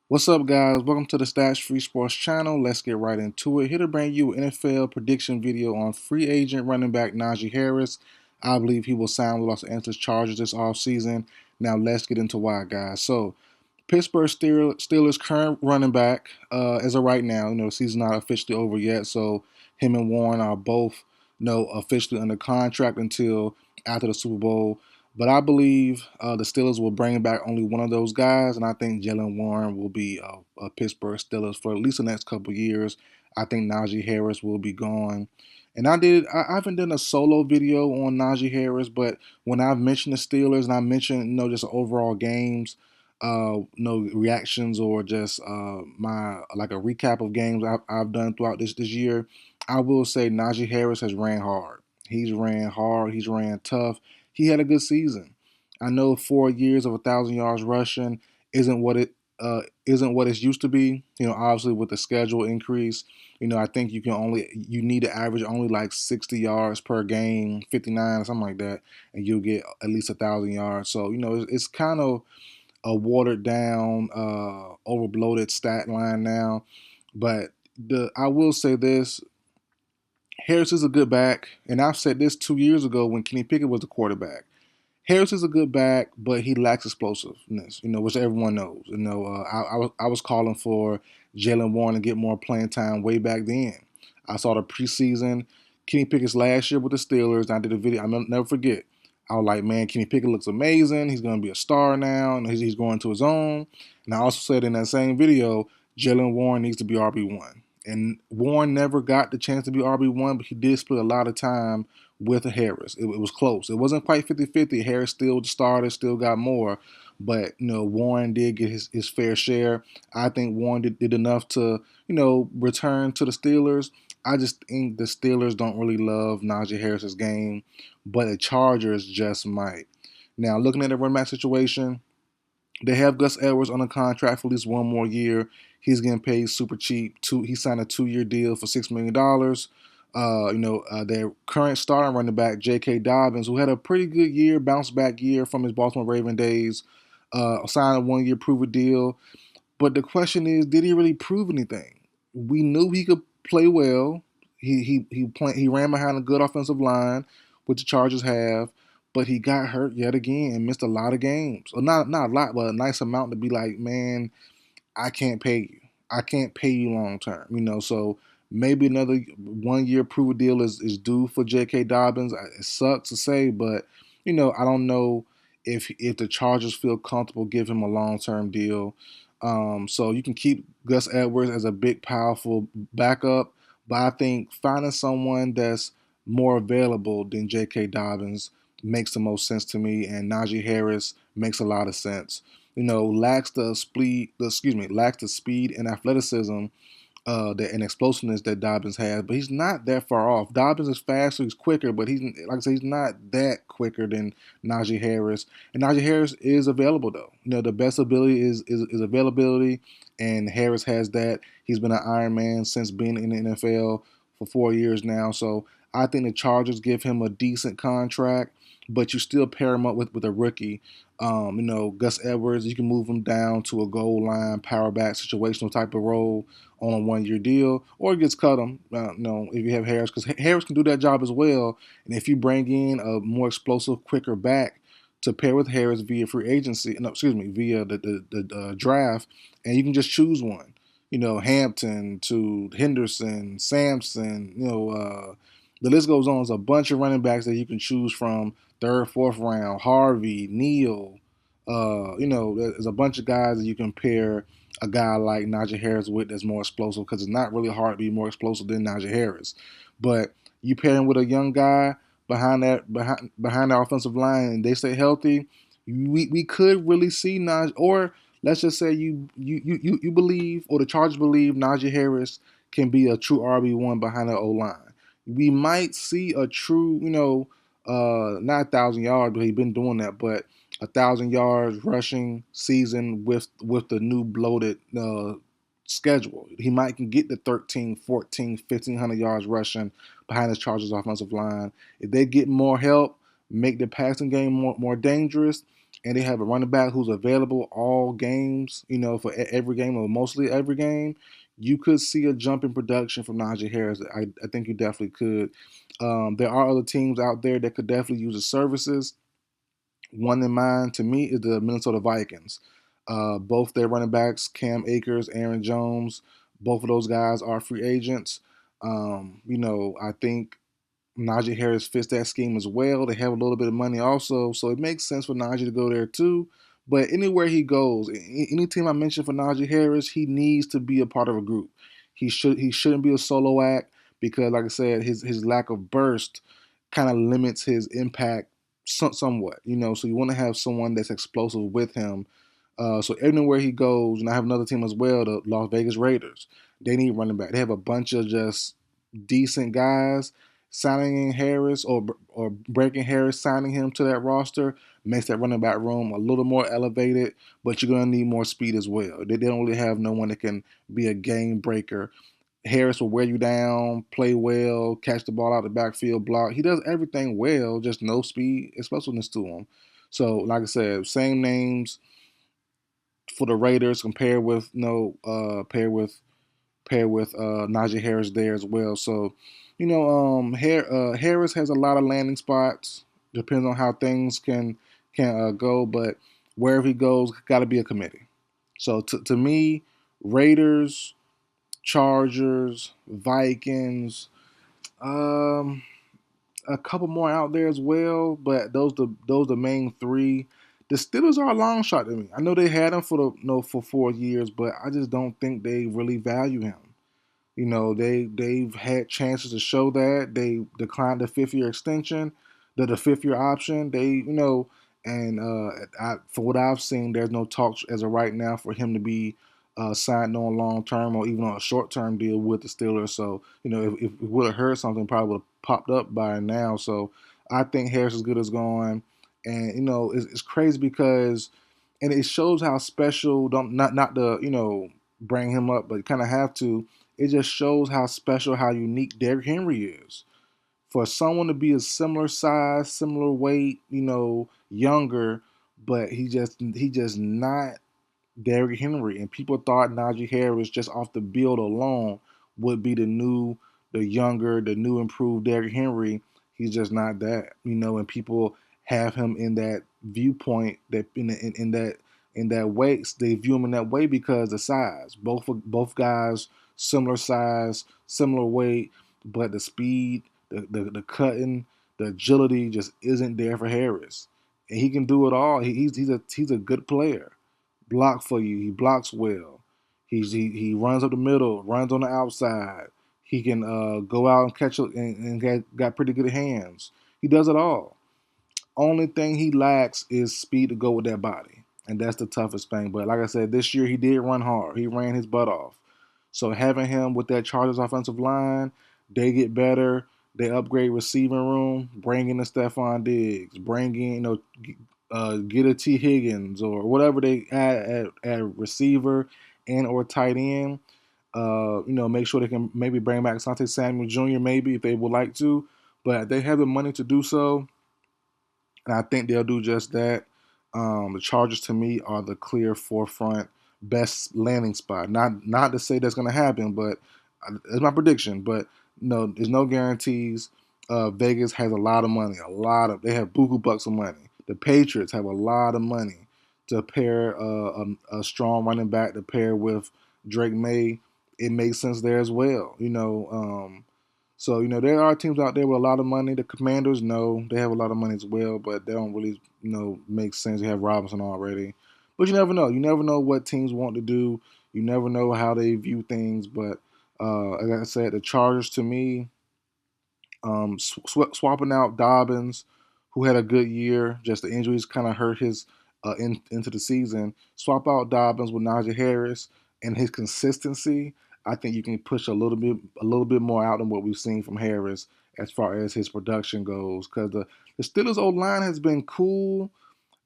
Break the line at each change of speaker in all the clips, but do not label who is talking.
What's up, guys? Welcome to the Stats Free Sports channel. Let's get right into it. Here to bring you an NFL prediction video on free agent running back Najee Harris. I believe he will sign with Los Angeles Chargers this offseason. Now, let's get into why, guys. So, Pittsburgh Steelers current running back, as of right now, the season's not officially over yet, so him and Warren are both, officially under contract until after the Super Bowl. But I believe the Steelers will bring back only one of those guys, and I think Jalen Warren will be a Pittsburgh Steelers for at least the next couple of years. I think Najee Harris will be gone. And I haven't done a solo video on Najee Harris, but when I've mentioned the Steelers and I mentioned, just overall games, reactions or just my like a recap of games I've done throughout this year, I will say Najee Harris has ran hard. He's ran hard. He's ran tough. He had a good season. I know 4 years of 1,000 yards rushing isn't what it used to be. Obviously with the schedule increase, I think you need to average only like 60 yards per game, 59 or something like that, and you'll get at least 1,000 yards. So it's kind of a watered down, overbloated stat line now. But I will say this: Harris is a good back, and I've said this 2 years ago when Kenny Pickett was the quarterback. Harris is a good back, but he lacks explosiveness, which everyone knows. I was calling for Jalen Warren to get more playing time way back then. I saw the preseason Kenny Pickett's last year with the Steelers, and I did a video. I'll never forget. I was like, man, Kenny Pickett looks amazing. He's going to be a star now, and he's going to his own. And I also said in that same video, Jalen Warren needs to be RB1. And Warren never got the chance to be RB1, but he did split a lot of time with Harris. It was close. It wasn't quite 50-50. Harris still the starter, still got more. But, Warren did get his fair share. I think Warren did enough to, return to the Steelers. I just think the Steelers don't really love Najee Harris's game, but the Chargers just might. Now, looking at the run back situation, they have Gus Edwards on a contract for at least one more year. He's getting paid super cheap. He signed a 2-year deal for $6 million. Their current starting running back, J.K. Dobbins, who had a pretty good year, bounce back year from his Baltimore Raven days, signed a 1-year prove deal. But the question is, did he really prove anything? We knew he could play well. He ran behind a good offensive line, which the Chargers have, but he got hurt yet again and missed a lot of games. Well, not a lot, but a nice amount to be like, man, I can't pay you. I can't pay you long term. So maybe another 1-year prove deal is due for J.K. Dobbins. It sucks to say, but I don't know if the Chargers feel comfortable giving him a long term deal. So you can keep Gus Edwards as a big, powerful backup, but I think finding someone that's more available than J.K. Dobbins makes the most sense to me, and Najee Harris makes a lot of sense. Lacks the speed and athleticism and explosiveness that Dobbins has, but he's not that far off. Dobbins is faster, he's quicker, but he's like I say, he's not that quicker than Najee Harris. And Najee Harris is available though. The best ability is availability, and Harris has that. He's been an Iron Man since being in the NFL for 4 years now. So I think the Chargers give him a decent contract, but you still pair him up with a rookie. Gus Edwards, you can move him down to a goal line, power back, situational type of role on a 1-year deal, or it gets cut him. If you have Harris, because Harris can do that job as well. And if you bring in a more explosive, quicker back to pair with Harris via free agency, via the draft, and you can just choose one. Hampton to Henderson, Sampson. The list goes on. There's a bunch of running backs that you can choose from. Third, fourth round, Harvey, Neal. There's a bunch of guys that you can pair a guy like Najee Harris with that's more explosive, because it's not really hard to be more explosive than Najee Harris. But you pair him with a young guy behind the offensive line, and they stay healthy. We could really see Najee, or let's just say you believe, or the Chargers believe, Najee Harris can be a true RB1 behind the O line. We might see a true, not 1,000 yards, but he's been doing that, but 1,000 yards rushing season with the new bloated schedule. He might can get the 13, 14, 1,500 yards rushing behind the Chargers offensive line. If they get more help, make the passing game more dangerous, and they have a running back who's available all games, for every game or mostly every game, you could see a jump in production from Najee Harris. I think you definitely could. There are other teams out there that could definitely use his services. One in mind to me is the Minnesota Vikings. Both their running backs, Cam Akers, Aaron Jones, both of those guys are free agents. I think Najee Harris fits that scheme as well. They have a little bit of money also, so it makes sense for Najee to go there too. But anywhere he goes, any team I mentioned for Najee Harris, he needs to be a part of a group. He shouldn't be a solo act because, like I said, his lack of burst kind of limits his impact somewhat. So you want to have someone that's explosive with him. So everywhere he goes, and I have another team as well, the Las Vegas Raiders. They need running back. They have a bunch of just decent guys. Signing in Harris or breaking Harris, signing him to that roster makes that running back room a little more elevated. But you're gonna need more speed as well. They don't really have no one that can be a game breaker. Harris will wear you down, play well, catch the ball out the backfield, block. He does everything well, just no speed, explosiveness to him. So, like I said, same names for the Raiders compared with paired with Najee Harris there as well. So, Harris has a lot of landing spots. Depends on how things can go, but wherever he goes, got to be a committee. So to me, Raiders, Chargers, Vikings, um, a couple more out there as well, but those the main three. The Steelers are a long shot to me. I know they had him for for 4 years, but I just don't think they really value him. They've had chances to show that. They declined the 5th year extension, the 5th year option. And for what I've seen, there's no talks as of right now for him to be signed on long term or even on a short term deal with the Steelers. So if we would have heard something, probably would have popped up by now. So I think Harris is good as gone, and it's crazy because, and it shows how special. Don't not to bring him up, but kind of have to. It just shows how special, how unique Derrick Henry is. For someone to be a similar size, similar weight, younger, but he just not Derrick Henry, and people thought Najee Harris just off the build alone would be the younger, the new improved Derrick Henry. He's just not that, and people have him in that viewpoint that in that way. They view him in that way because the size. Both guys similar size, similar weight, but the speed, the cutting, the agility just isn't there for Harris, and he can do it all. He's a good player block for you. He blocks well. He runs up the middle, runs on the outside. He can go out and catch it and got pretty good hands. He does it all. Only thing he lacks is speed to go with that body, and that's the toughest thing. But like I said, this year he did run hard. He ran his butt off. So having him with that Chargers offensive line, they get better. They upgrade receiving room, bring in the Stephon Diggs, bring in get a T Higgins or whatever they add at receiver and or tight end. Make sure they can maybe bring back Asante Samuel Jr. maybe if they would like to, but they have the money to do so, and I think they'll do just that. The Chargers to me are the clear forefront best landing spot. Not to say that's going to happen, but it's my prediction. But no, there's no guarantees. Vegas has a lot of money. They have buku bucks of money. The Patriots have a lot of money to pair a strong running back to pair with Drake May. It makes sense there as well. So there are teams out there with a lot of money. The Commanders, no, they have a lot of money as well, but they don't really make sense. They have Robinson already, but you never know. You never know what teams want to do. You never know how they view things. But like I said, the Chargers to me, swapping out Dobbins, who had a good year, just the injuries kind of hurt his into the season. Swap out Dobbins with Najee Harris and his consistency. I think you can push a little bit more out than what we've seen from Harris as far as his production goes. Because the Steelers' old line has been cool.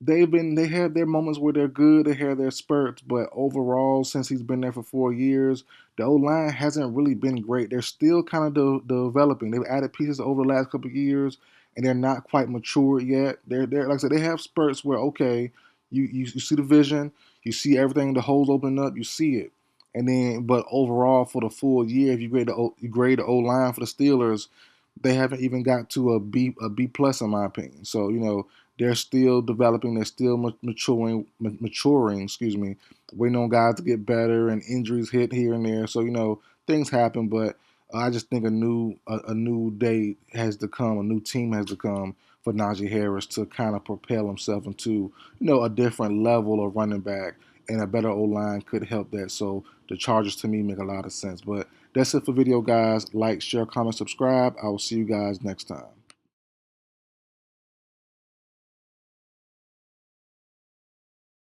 They have their moments where they're good, they have their spurts, but overall, since he's been there for 4 years, the old line hasn't really been great. They're still kind of developing. They've added pieces over the last couple of years, and they're not quite mature yet. They're like I said, they have spurts where okay, you see the vision, you see everything, the holes opening up, you see it. And then, but overall, for the full year, if you grade the O line for the Steelers, they haven't even got to a B plus in my opinion. So they're still developing, they're still maturing. Excuse me, waiting on guys to get better, and injuries hit here and there. So things happen, but I just think a new day has to come, a new team has to come for Najee Harris to kind of propel himself into a different level of running back, and a better O line could help that. So the Chargers to me make a lot of sense. But that's it for video, guys. Like, share, comment, subscribe. I will see you guys next time.